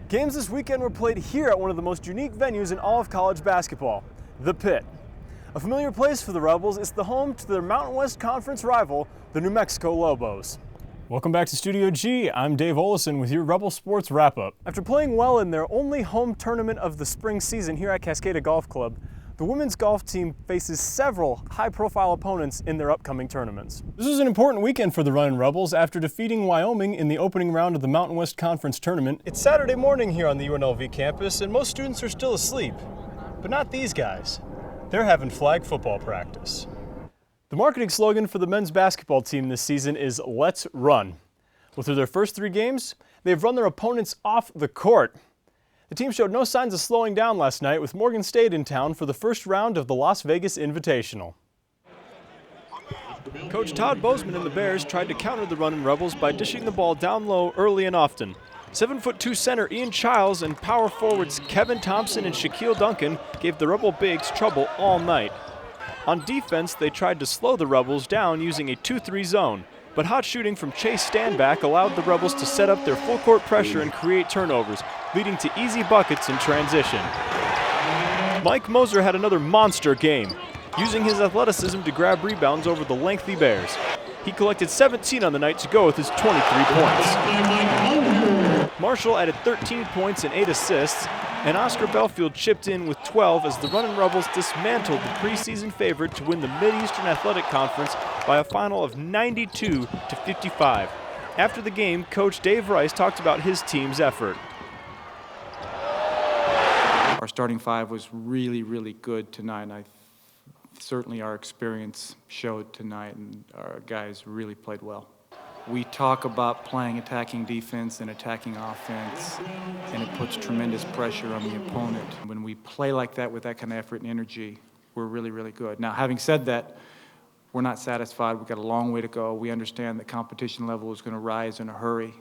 Games this weekend were played here at one of the most unique venues in all of college basketball, the Pit. A familiar place for the Rebels, it's the home to their Mountain West Conference rival, the New Mexico Lobos. Welcome back to Studio G. I'm Dave Oleson with your Rebel Sports Wrap-Up. After playing well in their only home tournament of the spring season here at Cascada Golf Club, the women's golf team faces several high-profile opponents in their upcoming tournaments. This was an important weekend for the Runnin' Rebels after defeating Wyoming in the opening round of the Mountain West Conference tournament. It's Saturday morning here on the UNLV campus, and most students are still asleep. But not these guys. They're having flag football practice. The marketing slogan for the men's basketball team this season is "Let's Run." Well, through their first 3 games, they've run their opponents off the court. The team showed no signs of slowing down last night with Morgan State in town for the first round of the Las Vegas Invitational. Coach Todd Bozeman and the Bears tried to counter the Runnin' Rebels by dishing the ball down low early and often. 7'2" center Ian Childs and power forwards Kevin Thompson and Shaquille Duncan gave the Rebel Bigs trouble all night. On defense, they tried to slow the Rebels down using a 2-3 zone, but hot shooting from Chase Standback allowed the Rebels to set up their full court pressure and create turnovers, leading to easy buckets in transition. Mike Moser had another monster game, using his athleticism to grab rebounds over the lengthy Bears. He collected 17 on the night to go with his 23 points. Marshall added 13 points and 8 assists, and Oscar Belfield chipped in with 12 as the Runnin' Rebels dismantled the preseason favorite to win the Mid-Eastern Athletic Conference by a final of 92-55. After the game, Coach Dave Rice talked about his team's effort. Our starting 5 was really, really good tonight, and certainly our experience showed tonight, and our guys really played well. We talk about playing attacking defense and attacking offense, and it puts tremendous pressure on the opponent. When we play like that with that kind of effort and energy, we're really, really good. Now, having said that, we're not satisfied. We've got a long way to go. We understand that competition level is going to rise in a hurry,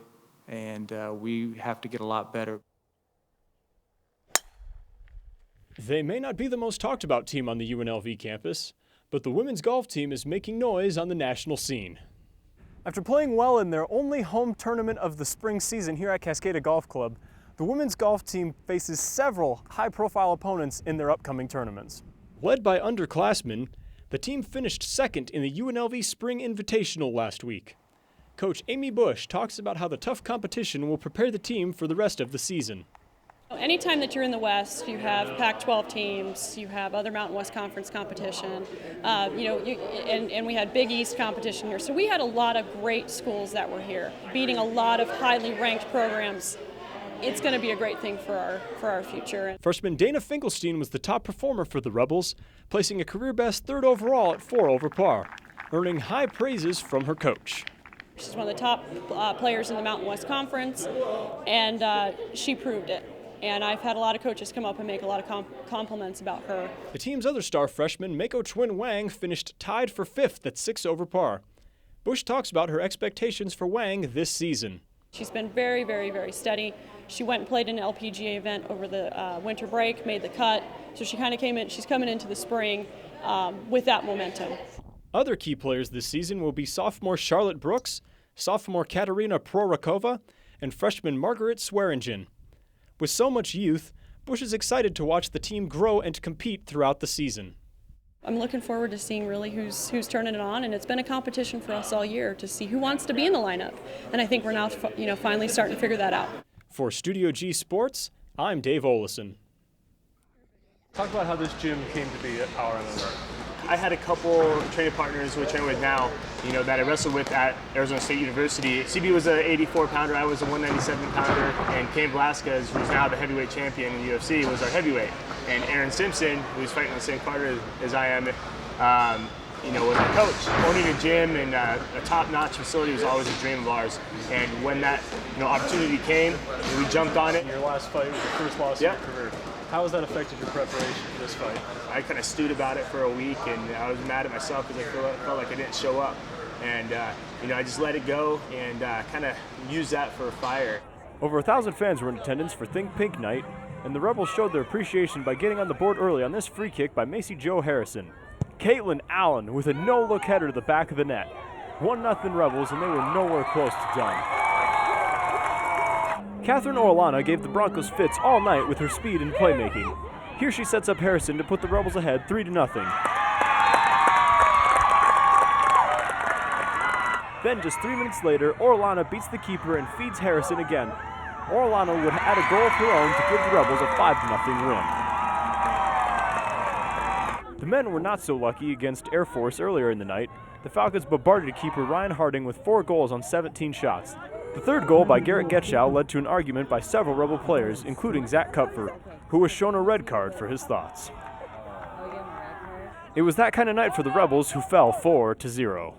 and we have to get a lot better. They may not be the most talked about team on the UNLV campus, but the women's golf team is making noise on the national scene. After playing well in their only home tournament of the spring season here at Cascada Golf Club, the women's golf team faces several high-profile opponents in their upcoming tournaments. Led by underclassmen, the team finished second in the UNLV Spring Invitational last week. Coach Amy Bush talks about how the tough competition will prepare the team for the rest of the season. Anytime that you're in the West, you have Pac-12 teams, you have other Mountain West Conference competition, and we had Big East competition here. So we had a lot of great schools that were here, beating a lot of highly ranked programs. It's going to be a great thing for our future. Freshman Dana Finkelstein was the top performer for the Rebels, placing a career-best 3rd overall at 4 over par, earning high praises from her coach. She's one of the top players in the Mountain West Conference, and she proved it. And I've had a lot of coaches come up and make a lot of compliments about her. The team's other star freshman, Mako Twin Wang, finished tied for 5th at 6 over par. Bush talks about her expectations for Wang this season. She's been very, very, very steady. She went and played an LPGA event over the winter break, made the cut. So she kind of came in, she's coming into the spring with that momentum. Other key players this season will be sophomore Charlotte Brooks, sophomore Katerina Prorakova, and freshman Margaret Swearingen. With so much youth, Bush is excited to watch the team grow and compete throughout the season. I'm looking forward to seeing really who's turning it on, and it's been a competition for us all year to see who wants to be in the lineup. And I think we're now finally starting to figure that out. For Studio G Sports, I'm Dave Oleson. Talk about how this gym came to be at Power MMA. I had a couple training partners we train with now, that I wrestled with at Arizona State University. CB was an 84-pounder, I was a 197-pounder, and Cain Velasquez, who's now the heavyweight champion in the UFC, was our heavyweight. And Aaron Simpson, who's fighting on the same card as I am, was my coach. Owning a gym and a top-notch facility was always a dream of ours. And when that opportunity came, we jumped on it. Your last fight was your first loss in your career. How has that affected your preparation for this fight? I kind of stewed about it for a week, and I was mad at myself because I felt like I didn't show up. And, I just let it go and kind of used that for fire. Over 1,000 fans were in attendance for Think Pink Night, and the Rebels showed their appreciation by getting on the board early on this free kick by Macy Jo Harrison. Caitlin Allen with a no-look header to the back of the net. 1-0 Rebels, and they were nowhere close to done. Catherine Orellana gave the Broncos fits all night with her speed and playmaking. Here she sets up Harrison to put the Rebels ahead 3-0. Then just 3 minutes later, Orellana beats the keeper and feeds Harrison again. Orellana would add a goal of her own to give the Rebels a 5-0 win. The men were not so lucky against Air Force earlier in the night. The Falcons bombarded keeper Ryan Harding with 4 goals on 17 shots. The third goal by Garrett Getchow led to an argument by several Rebel players, including Zach Kupfer, who was shown a red card for his thoughts. It was that kind of night for the Rebels, who fell 4-0.